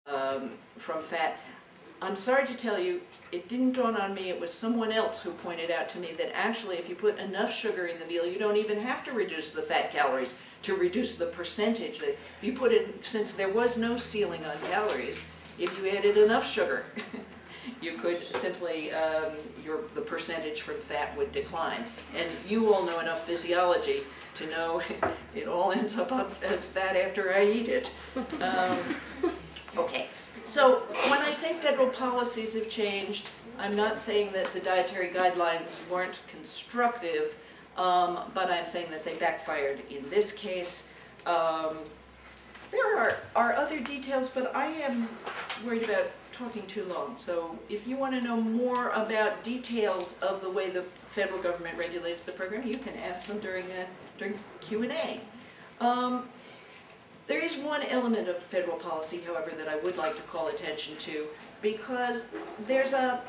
from fat. I'm sorry to tell you, it didn't dawn on me, it was someone else who pointed out to me that actually if you put enough sugar in the meal, you don't even have to reduce the fat calories to reduce the percentage. That if you put it, since there was no ceiling on calories, if you added enough sugar, you could simply, the percentage from fat would decline. And you all know enough physiology to know it all ends up as fat after I eat it. Okay. So when I say federal policies have changed, I'm not saying that the dietary guidelines weren't constructive, but I'm saying that they backfired in this case. There are other details, but I am worried about talking too long. So if you want to know more about details of the way the federal government regulates the program, you can ask them during Q&A. There is one element of federal policy, however, that I would like to call attention to, because there's a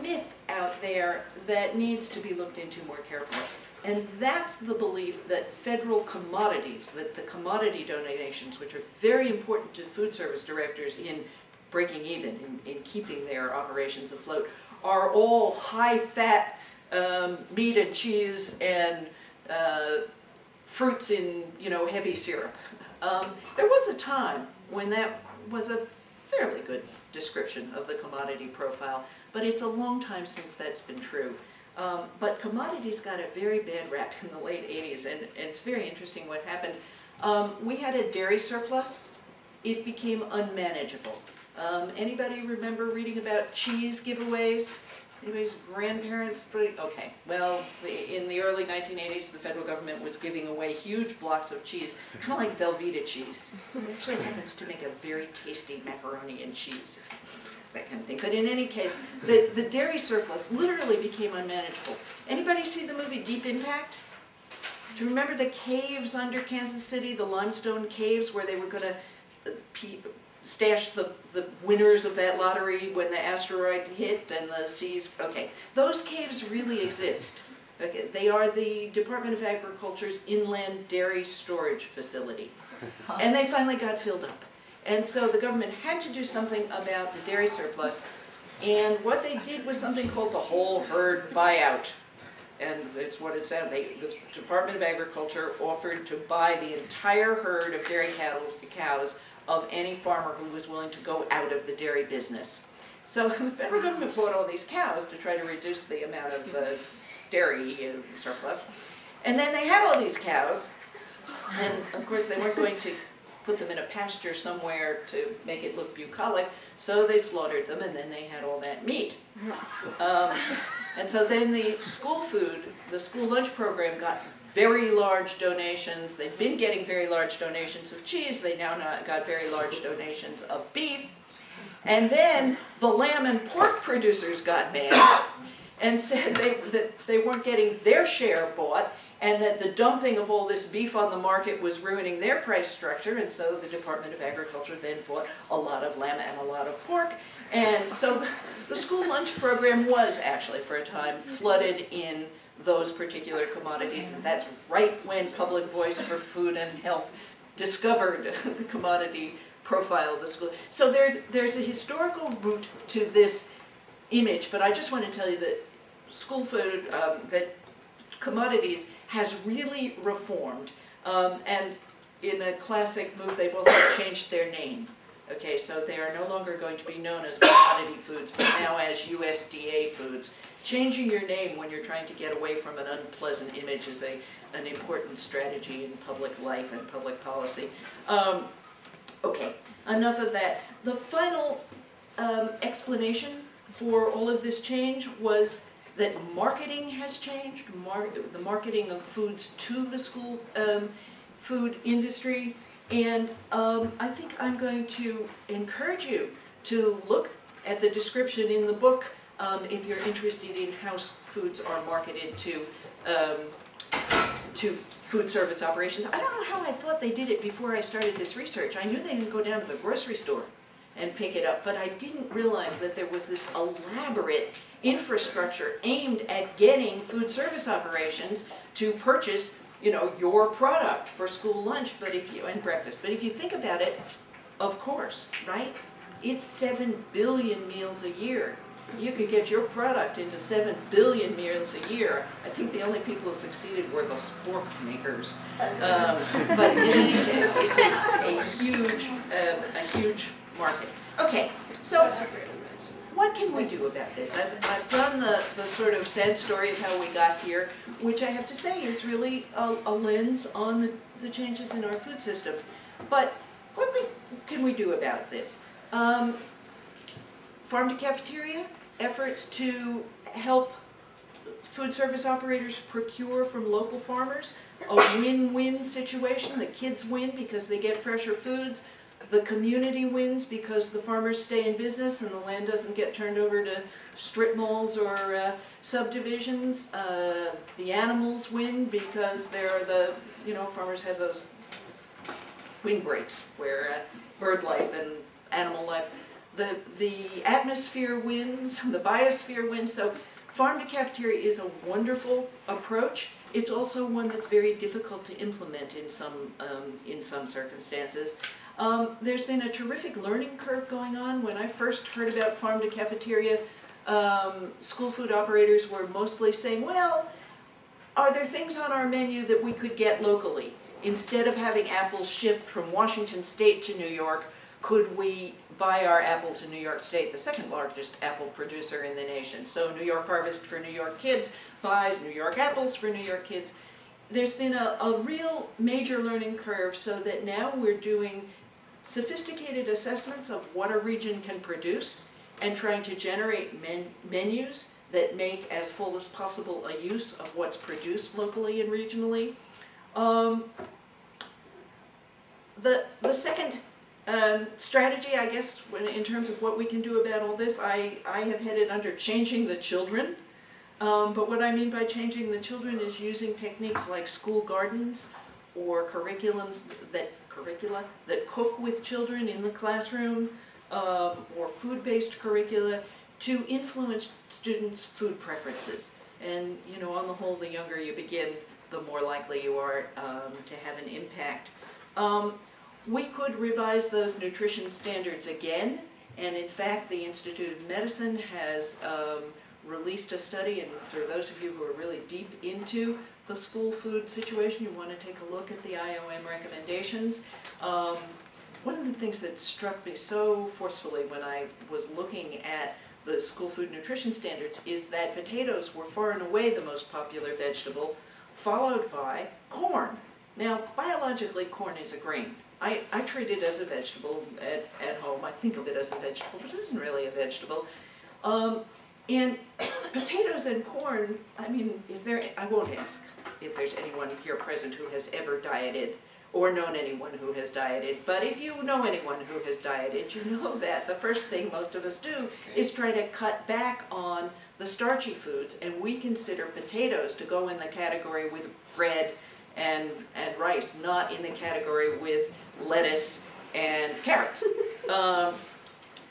myth out there that needs to be looked into more carefully. And that's the belief that federal commodities, that the commodity donations, which are very important to food service directors in breaking even, in keeping their operations afloat, are all high-fat meat and cheese and fruits in, heavy syrup. There was a time when that was a fairly good description of the commodity profile, but it's a long time since that's been true. But commodities got a very bad rap in the late 80s, and it's very interesting what happened. We had a dairy surplus. It became unmanageable. Anybody remember reading about cheese giveaways? Anybody's grandparents? Okay, well, in the early 1980s, the federal government was giving away huge blocks of cheese, kind of like Velveeta cheese. It actually happens to make a very tasty macaroni and cheese, that kind of thing. But in any case, the dairy surplus literally became unmanageable. Anybody see the movie Deep Impact? Do you remember the caves under Kansas City, the limestone caves, where they were going to stash the winners of that lottery when the asteroid hit and the seas? Okay, those caves really exist. Okay, they are the Department of Agriculture's inland dairy storage facility. And they finally got filled up. And so the government had to do something about the dairy surplus, and what they did was something called the whole herd buyout. And it's what it sounded like. The Department of Agriculture offered to buy the entire herd of dairy cows of any farmer who was willing to go out of the dairy business. So the federal government bought all these cows to try to reduce the amount of dairy surplus. And then they had all these cows, and of course they weren't going to put them in a pasture somewhere to make it look bucolic, so they slaughtered them, and then they had all that meat. And so then the school lunch program got very large donations. They've been getting very large donations of cheese. They now got very large donations of beef. And then the lamb and pork producers got mad and said that they weren't getting their share bought, and that the dumping of all this beef on the market was ruining their price structure, and so the Department of Agriculture then bought a lot of lamb and a lot of pork. And so the school lunch program was actually, for a time, flooded in those particular commodities, and that's right when Public Voice for Food and Health discovered the commodity profile of the school. So there's a historical root to this image, but I just want to tell you that school food, that commodities has really reformed, and in a classic move, they've also changed their name. Okay, so they are no longer going to be known as commodity foods, but now as USDA foods. Changing your name when you're trying to get away from an unpleasant image is an important strategy in public life and public policy. Okay, enough of that. The final explanation for all of this change was that marketing has changed, the marketing of foods to the school food industry. And I think I'm going to encourage you to look at the description in the book if you're interested in how foods are marketed to food service operations. I don't know how I thought they did it before I started this research. I knew they didn't go down to the grocery store and pick it up, but I didn't realize that there was this elaborate infrastructure aimed at getting food service operations to purchase, your product for school lunch, and breakfast. But if you think about it, of course, right? it's 7 billion meals a year. You could get your product into 7 billion meals a year. I think the only people who succeeded were the spork makers. But in any case, it's a huge market. Okay, so what can we do about this? I've done the sort of sad story of how we got here, which I have to say is really a lens on the changes in our food system. But what can we do about this? Farm to cafeteria, efforts to help food service operators procure from local farmers, a win-win situation. The kids win because they get fresher foods. The community wins because the farmers stay in business and the land doesn't get turned over to strip malls or subdivisions. The animals win because they're farmers have those windbreaks where bird life and animal life. The atmosphere wins, the biosphere wins. So farm to cafeteria is a wonderful approach. It's also one that's very difficult to implement in some circumstances. There's been a terrific learning curve going on. When I first heard about farm to cafeteria, school food operators were mostly saying, well, are there things on our menu that we could get locally? Instead of having apples shipped from Washington State to New York, could we buy our apples in New York State, the second largest apple producer in the nation? So New York Harvest for New York kids buys New York apples for New York kids. There's been a real major learning curve so that now we're doing sophisticated assessments of what a region can produce and trying to generate menus that make as full as possible a use of what's produced locally and regionally. The second strategy, I guess, in terms of what we can do about all this, I have had it under changing the children. But what I mean by changing the children is using techniques like school gardens or curricula that cook with children in the classroom, or food-based curricula to influence students' food preferences. And on the whole, the younger you begin, the more likely you are to have an impact. We could revise those nutrition standards again, and in fact the Institute of Medicine has released a study, and for those of you who are really deep into the school food situation, you want to take a look at the IOM recommendations. One of the things that struck me so forcefully when I was looking at the school food nutrition standards is that potatoes were far and away the most popular vegetable, followed by corn. Now, biologically, corn is a grain. I treat it as a vegetable at home. I think of it as a vegetable, but it isn't really a vegetable. And potatoes and corn, I mean, I won't ask if there's anyone here present who has ever dieted or known anyone who has dieted, but if you know anyone who has dieted, you know that the first thing most of us do is try to cut back on the starchy foods, and we consider potatoes to go in the category with bread and rice, not in the category with lettuce and carrots.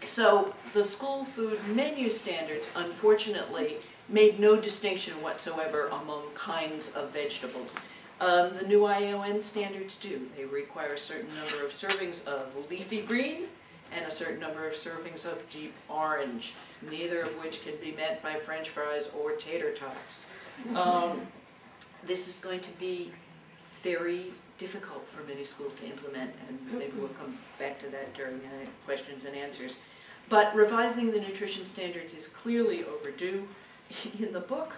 So the school food menu standards, unfortunately, made no distinction whatsoever among kinds of vegetables. The new ION standards do. They require a certain number of servings of leafy green and a certain number of servings of deep orange, neither of which can be met by French fries or tater tots. This is going to be very difficult for many schools to implement, and maybe we'll come back to that during questions and answers. But revising the nutrition standards is clearly overdue. In the book,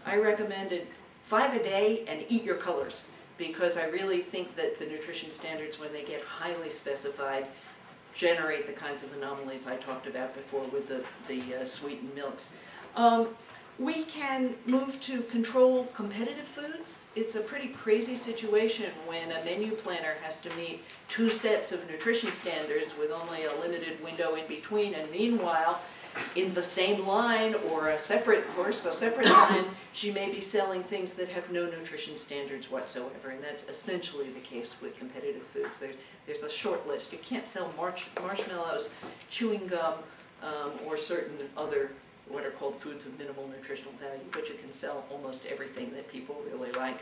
I recommended 5 a day and eat your colors, because I really think that the nutrition standards, when they get highly specified, generate the kinds of anomalies I talked about before with the sweetened milks. We can move to control competitive foods. It's a pretty crazy situation when a menu planner has to meet 2 sets of nutrition standards with only a limited window in between, and meanwhile, in the same line or a separate line, she may be selling things that have no nutrition standards whatsoever, and that's essentially the case with competitive foods. There's a short list. You can't sell marshmallows, chewing gum, or certain other what are called foods of minimal nutritional value, but you can sell almost everything that people really like.